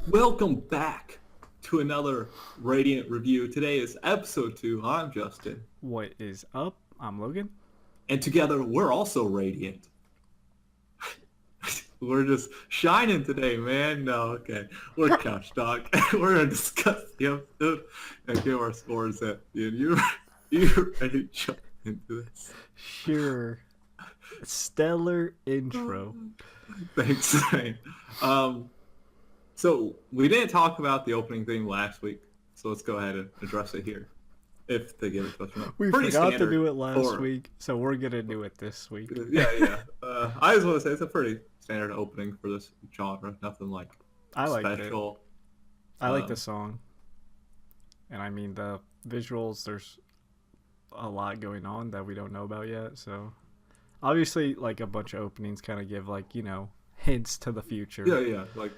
Welcome back to another Radiant review. Today is episode 2. I'm Justin. What is up? I'm Logan. And together we're also Radiant. We're just shining today, man. No, okay. We're Couch Dog. We're going to discuss the episode and give our scores at the end. You ready to jump into this? Sure. Stellar intro. Thanks, man. So we didn't talk about the opening theme last week, so let's go ahead and address it here. If they give it to us or not. We Pretty forgot to standard do it last for- week, so we're gonna do it this week. Yeah. I just want to say it's a pretty standard opening for this genre. Nothing like I liked special. it. I like the song. And I mean the visuals, there's a lot going on that we don't know about yet, so obviously like a bunch of openings kind of give like, hints to the future. Yeah. Like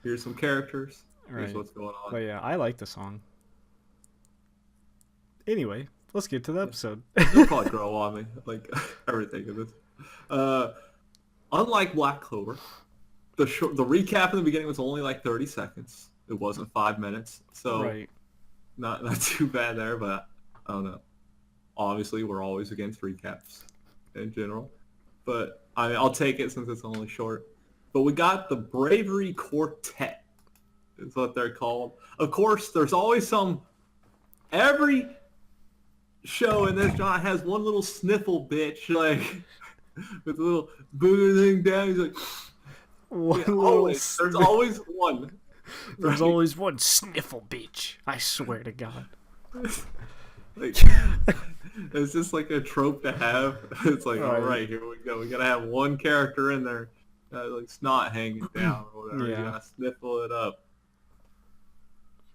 here's some characters. Here's Right. what's going on. But yeah, I like the song. Anyway, let's get to the episode. It'll probably grow on me, like everything in this. Unlike Black Clover, the recap in the beginning was only like 30 seconds. It wasn't 5 minutes, so Right. not too bad there. But I don't know. Obviously, we're always against recaps in general, but I'll take it since it's only short. But we got the Bravery Quartet, is what they're called. Of course, there's always every show in this genre has one little sniffle bitch, like, with a little booger thing down. He's like, there's always one. There's always one sniffle bitch. I swear to God. Like, it's just like a trope to have. It's like, all right, here we go. We gotta have one character in there, like snot hanging down or whatever. Yeah. You gotta sniffle it up.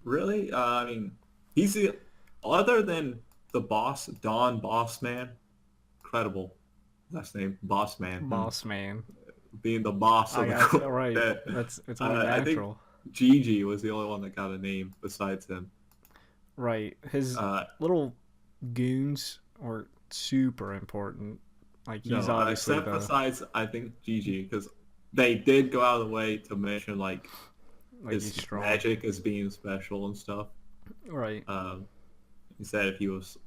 Really? I mean, he's the other than the boss, Don Bossman. Incredible last name, Bossman. Boss man. Being the boss of the Right. quartet. It's only I think natural. Gigi was the only one that got a name besides him. Right. His little goons are super important. Like he's obviously except besides I think Gigi, because they did go out of the way to mention like he's his strong. magic as being special and stuff. Right. He said if he was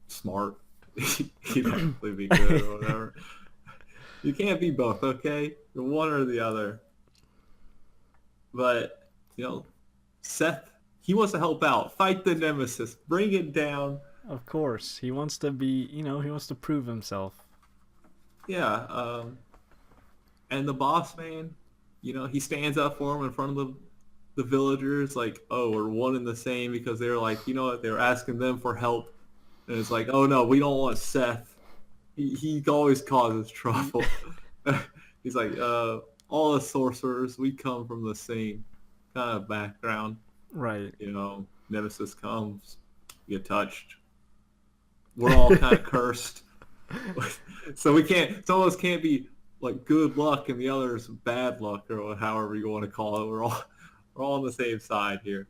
smart, he'd actually be good or whatever. You can't be both, okay? You're one or the other. But Seth, he wants to help out, fight the nemesis, bring it down. Of course. He wants to be, he wants to prove himself. Yeah, and the boss man, he stands up for him in front of the villagers, like, oh, we're one and the same, because they're like, they were asking them for help, and it's like, oh no, we don't want Seth. He always causes trouble. He's like, all the sorcerers, we come from the same kind of background. Right. Nemesis comes, get touched. We're all kind of cursed. So some of us can't be like good luck and the others bad luck, or however you want to call it. We're all on the same side here.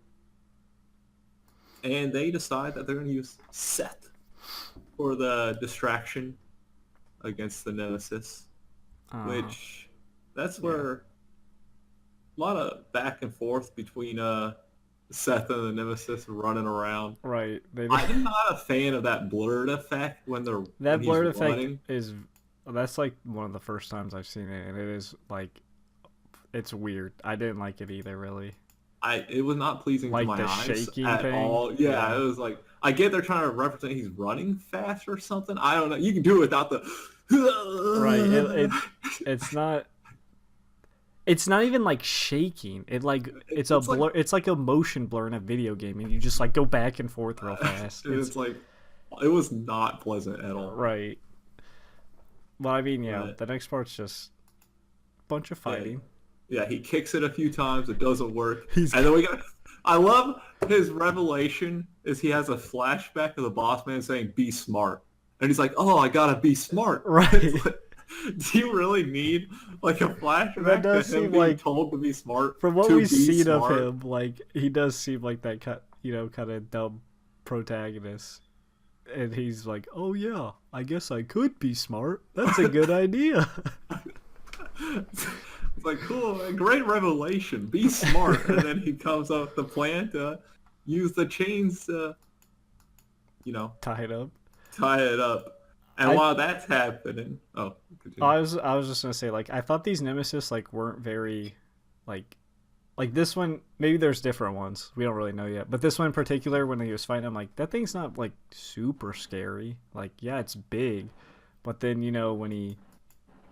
And they decide that they're going to use Seth for the distraction against the nemesis, which that's where a lot of back and forth between Seth and the nemesis running around. Right. I'm not a fan of that blurred effect when blurred effect running. That's like one of the first times I've seen it, and it is like, it's weird. I didn't like it either, really. It was not pleasing Like to my the eyes shaking at thing? all. Yeah, it was like, I get they're trying to represent he's running fast or something. I don't know. You can do it without the Right. It's not. It's not even like shaking. It's a blur. like, It's like a motion blur in a video game, and you just like go back and forth real fast. it's like, it was not pleasant at all. Right. Well, I mean, yeah, But- the next part's just a bunch of fighting. Yeah, he kicks it a few times. It doesn't work. And then I love his revelation is he has a flashback of the boss man saying, be smart. And he's like, oh, I gotta be smart. Right. Like, do you really need like a flashback That does to him seem being like- told to be smart? From what to we've be seen smart? of him, like he does seem like that kind of dumb protagonist. And he's like, "Oh yeah, I guess I could be smart. That's a good idea." It's like, cool, a great revelation. Be smart. And then he comes up with the plan to use the chains to, you know, Tie it up. tie it up. And I while that's happening, oh, continue. I was just gonna say, like, I thought these nemesis like weren't very like this one. Maybe there's different ones. We don't really know yet. But this one in particular, when he was fighting, I'm like, that thing's not like super scary. Like, yeah, it's big, but then when he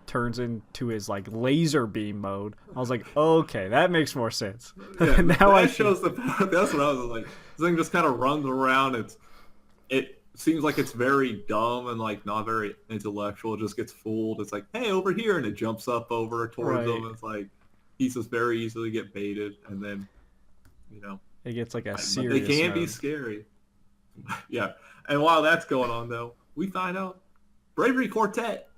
turns into his like laser beam mode, I was like, okay, that makes more sense. Yeah, Now that shows the. That's what I was like. This thing just kind of runs around. It seems like it's very dumb and like not very intellectual. It just gets fooled. It's like, hey, over here, and it jumps up over towards Right. them. It's like he's just very easily get baited, and then It gets like a but serious. they can be mode. scary. Yeah, and while that's going on though, we find out Bravery Quartet,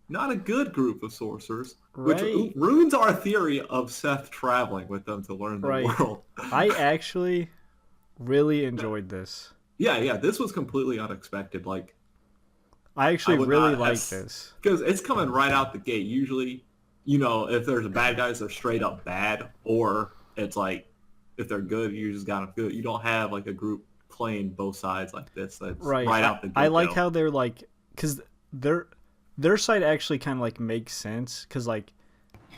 not a good group of sorcerers, which Right. ruins our theory of Seth traveling with them to learn the Right. world. I actually really enjoyed this. Yeah, this was completely unexpected. Like, I I actually would really not like have, this. because it's coming right out the gate. Usually, if there's a bad guys, they're straight up bad, or it's like if they're good, you just got them good. You don't have like a group playing both sides like this. That's Right. right out the I get like go. how they're like, because their side actually kind of like makes sense. Because like,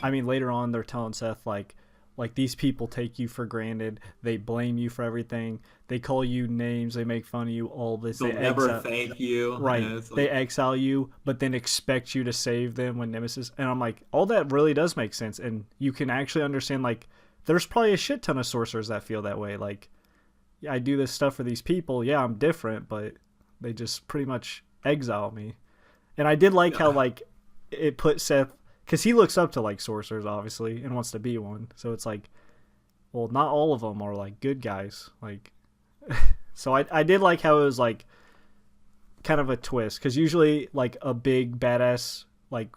I mean, later on they're telling Seth like these people take you for granted. They blame you for everything. They call you names. They make fun of you. All this. They'll They never exile. thank you. Right. And it's They like, exile you, but then expect you to save them when Nemesis. And I'm like, all that really does make sense. And you can actually understand, like, there's probably a shit ton of sorcerers that feel that way. Like, yeah, I do this stuff for these people. Yeah, I'm different, but they just pretty much exile me. And I did like how, yeah. like, it put Seth, because he looks up to, like, sorcerers, obviously, and wants to be one. So it's like, well, not all of them are, like, good guys. Like, so I did like how it was, like, kind of a twist, because usually like a big badass like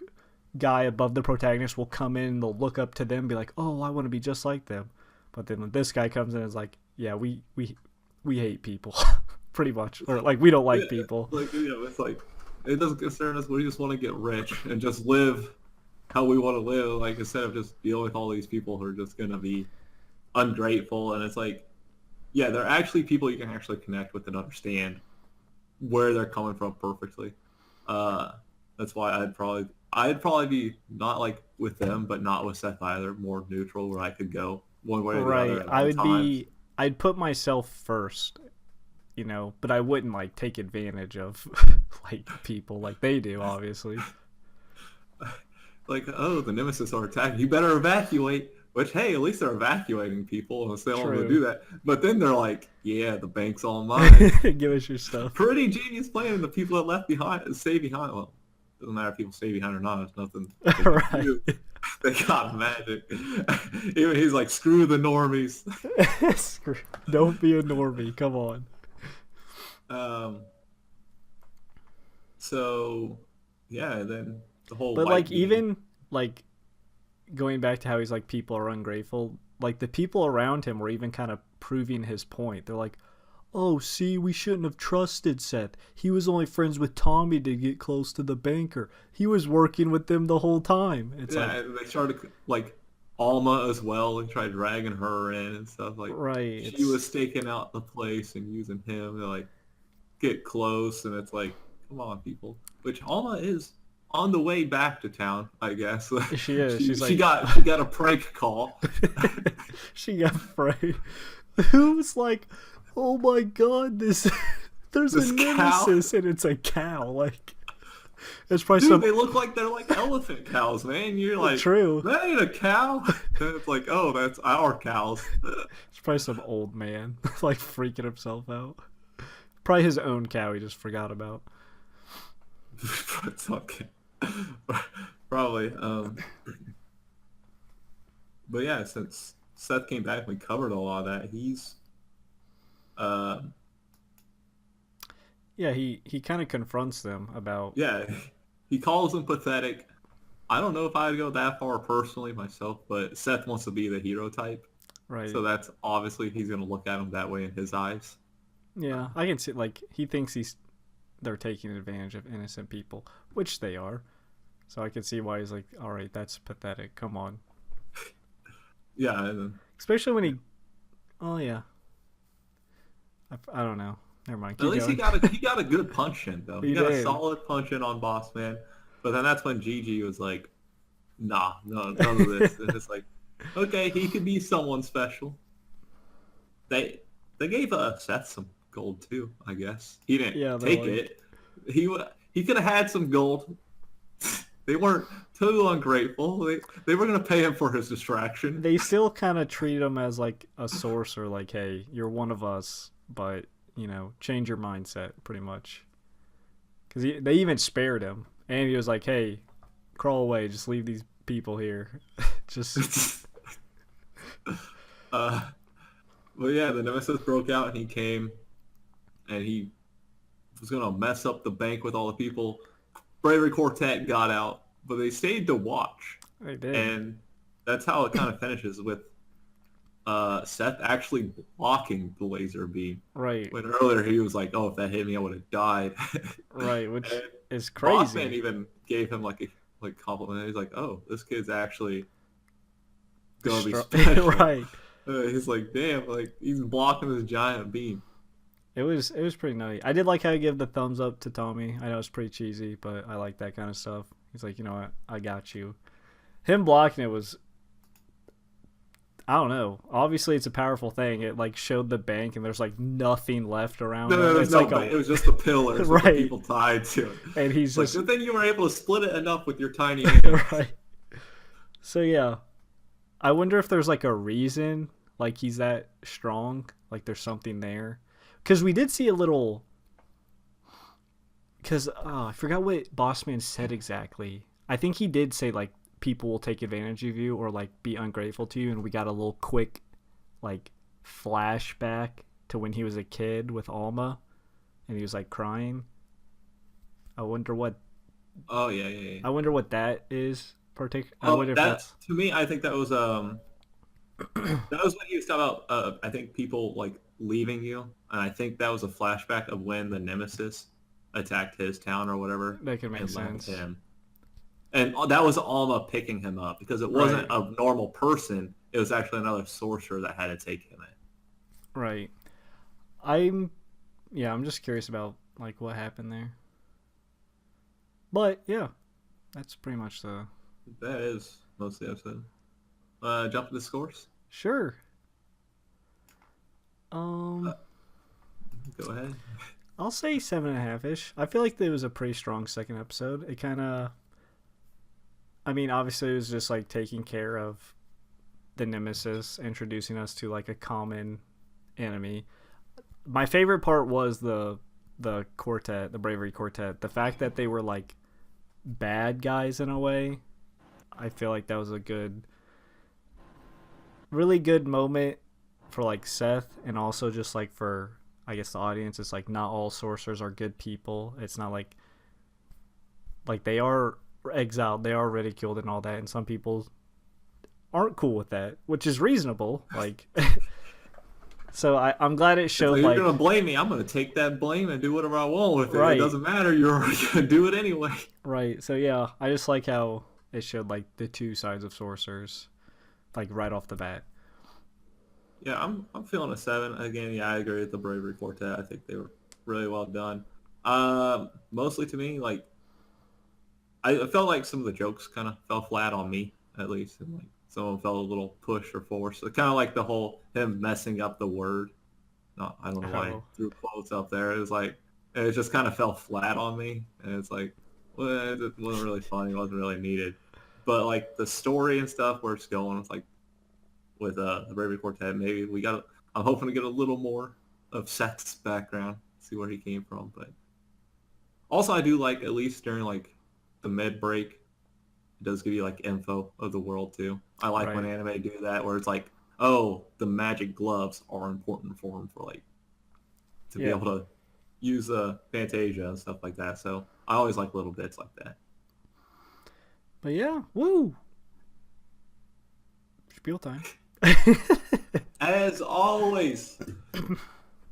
guy above the protagonist will come in and they'll look up to them and be like, oh, I want to be just like them. But then when this guy comes in, it's like, yeah, we hate people. Pretty much, or like we don't like people. Like, it's like it doesn't concern us. We just want to get rich and just live how we want to live. Like, instead of just dealing with all these people who are just gonna be ungrateful. And it's like, yeah, they're actually people you can actually connect with and understand where they're coming from perfectly. That's why I'd probably be not like with them, but not with Seth either. More neutral, where I could go one way or the Right, other at all times. I'd put myself first, but I wouldn't like take advantage of like people like they do, obviously. Like, oh, the Nemesis are attacking. You better evacuate. Which, hey, at least they're evacuating people and they want to do True. that. But then they're like, yeah, the bank's all mine. Give us your stuff. Pretty genius plan. And the people that left behind, stay behind. Well, doesn't matter if people stay behind or not. There's nothing they can Right. do. They got magic. Even he's like, screw the normies. Don't be a normie. Come on. Um. So, yeah, then the whole But white like beam. even like going back to how he's like people are ungrateful, like the people around him were even kind of proving his point. They're like, "Oh, see, we shouldn't have trusted Seth. He was only friends with Tommy to get close to the banker. He was working with them the whole time." It's Yeah, like, and they started like Alma as well. They tried dragging her in and stuff. Like, right, she it's was staking out the place and using him to like get close, and it's like, come on, people. Which Alma is on the way back to town, I guess. she is. she She's she like got a prank call. she got afraid. Who's like, "Oh my god, this there's This a cow, nemesis and it's a cow." Like it's probably dude, some they look like they're like elephant cows, man. You're like, true. that ain't a cow. And it's like, oh, that's our cows. It's probably some old man like freaking himself out. Probably his own cow he just forgot about. It's okay. Probably. But yeah, since Seth came back and we covered a lot of that, he's uh Yeah, he kind of confronts them about yeah, he calls him pathetic. I don't know if I'd go that far personally myself, but Seth wants to be the hero type. right. So that's obviously he's gonna look at him that way in his eyes. Yeah, I can see like he thinks they're taking advantage of innocent people, which they are. So I can see why he's like, "All right, that's pathetic. Come on." Yeah, and Especially when he. Oh yeah. I don't know. Never mind. at Keep least he going. got a good punch in though. He He got a did. solid punch in on Boss Man. But then that's when Gigi was like, "Nah, no, none of this." And it's like, okay, he could be someone special. They they gave Seth some gold too, I guess. He didn't Yeah, they're take like it. He could have had some gold. They weren't too ungrateful. They were gonna pay him for his distraction. they still kind of treat him as like a sorcerer. Like, hey, you're one of us, but change your mindset, pretty much. Because they even spared him, and he was like, hey, crawl away, just leave these people here. Just uh, but yeah, the Nemesis broke out and he came and he was gonna mess up the bank with all the people. Bravery Quartet got out, but they stayed to watch, they did. and that's how it kind of finishes with Seth actually blocking the laser beam. Right, When earlier he was like, "Oh, if that hit me, I would have died." right, And which is Bossman crazy. even gave him like a compliment. He's like, "Oh, this kid's actually gonna be special." Right. He's like, "Damn, like he's blocking this giant beam." It was pretty nutty. I did like how he gave the thumbs up to Tommy. I know it's pretty cheesy, but I like that kind of stuff. He's like, you know what, I got you. Him blocking it was, I don't know. Obviously, it's a powerful thing. It like showed the bank, and there's like nothing left around No, him. there's It's no like bank. a It was just the pillars with the right, people tied to it. and he's It's like, just good thing you were able to split it enough with your tiny hands. right. So yeah, I wonder if there's like a reason, like he's that strong, like there's something there, because we did see a little. Because I forgot what Bossman said exactly. I think he did say like people will take advantage of you or like be ungrateful to you, and we got a little quick like flashback to when he was a kid with Alma, and he was like crying. I wonder what Oh yeah, yeah, yeah. I wonder what that is. I Oh, wonder if that that's to me, I think that was when he was talking about. I think people like leaving you, and I think that was a flashback of when the Nemesis attacked his town or whatever that could make and left sense. him. And that was Alma picking him up because it wasn't Right, a normal person. It was actually another sorcerer that had to take him in. right. I'm I'm just curious about like what happened there. But yeah, that's pretty much the That is most of the episode. Jump to the scores. sure. Uh, Um, Go ahead. I'll say 7.5 ish. I feel like it was a pretty strong second episode. It kind of, I mean, obviously it was just like taking care of the nemesis, introducing us to like a common enemy. My favorite part was the quartet, the bravery quartet. The fact that they were like bad guys in a way. I feel like that was a really good moment for like Seth, and also just like for I guess the audience. It's like not all sorcerers are good people. It's not like they are exiled, they are ridiculed and all that, and some people aren't cool with that, which is reasonable. Like, so I'm glad it It's showed like, you're like gonna blame me. I'm gonna take that blame and do whatever I want with it. It right, doesn't matter. You're gonna do it anyway. right. So yeah, I just like how it showed like the two sides of sorcerers, like right off the bat. Yeah, I'm feeling a 7 again. Yeah, I agree with the bravery quartet. I think they were really well done. Mostly to me, like I felt like some of the jokes kind of fell flat on me at least, and like some of them felt a little push or force. So kind of like the whole him messing up the word. No, I don't know why I Oh, threw quotes up there. It was like it just kind of fell flat on me, and it's like, well, it wasn't really funny. It wasn't really needed. But like the story and stuff where it's going, it's like with the Bravery Quartet, maybe we got. I'm hoping to get a little more of Seth's background, see where he came from. But also, I do like at least during like the mid break, it does give you like info of the world too. I like when right. anime do that, where it's like, oh, the magic gloves are important for him for like to be Yeah. able to use Fantasia and stuff like that. So I always like little bits like that. But yeah, woo. Spiel time. As always,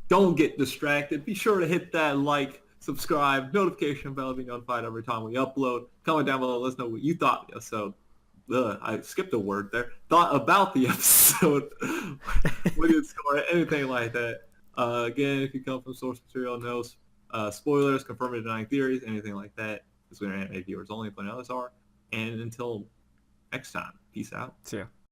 don't get distracted. Be sure to hit that like, subscribe, notification bell to be notified every time we upload. Comment down below. Let us know what you thought of the episode. I skipped a word there. Thought about the episode. What did score? Anything like that. Again, if you come from source material, no spoilers, confirming or denying theories, anything like that. Because we're anime viewers only, but others are. And until next time, peace out. See ya.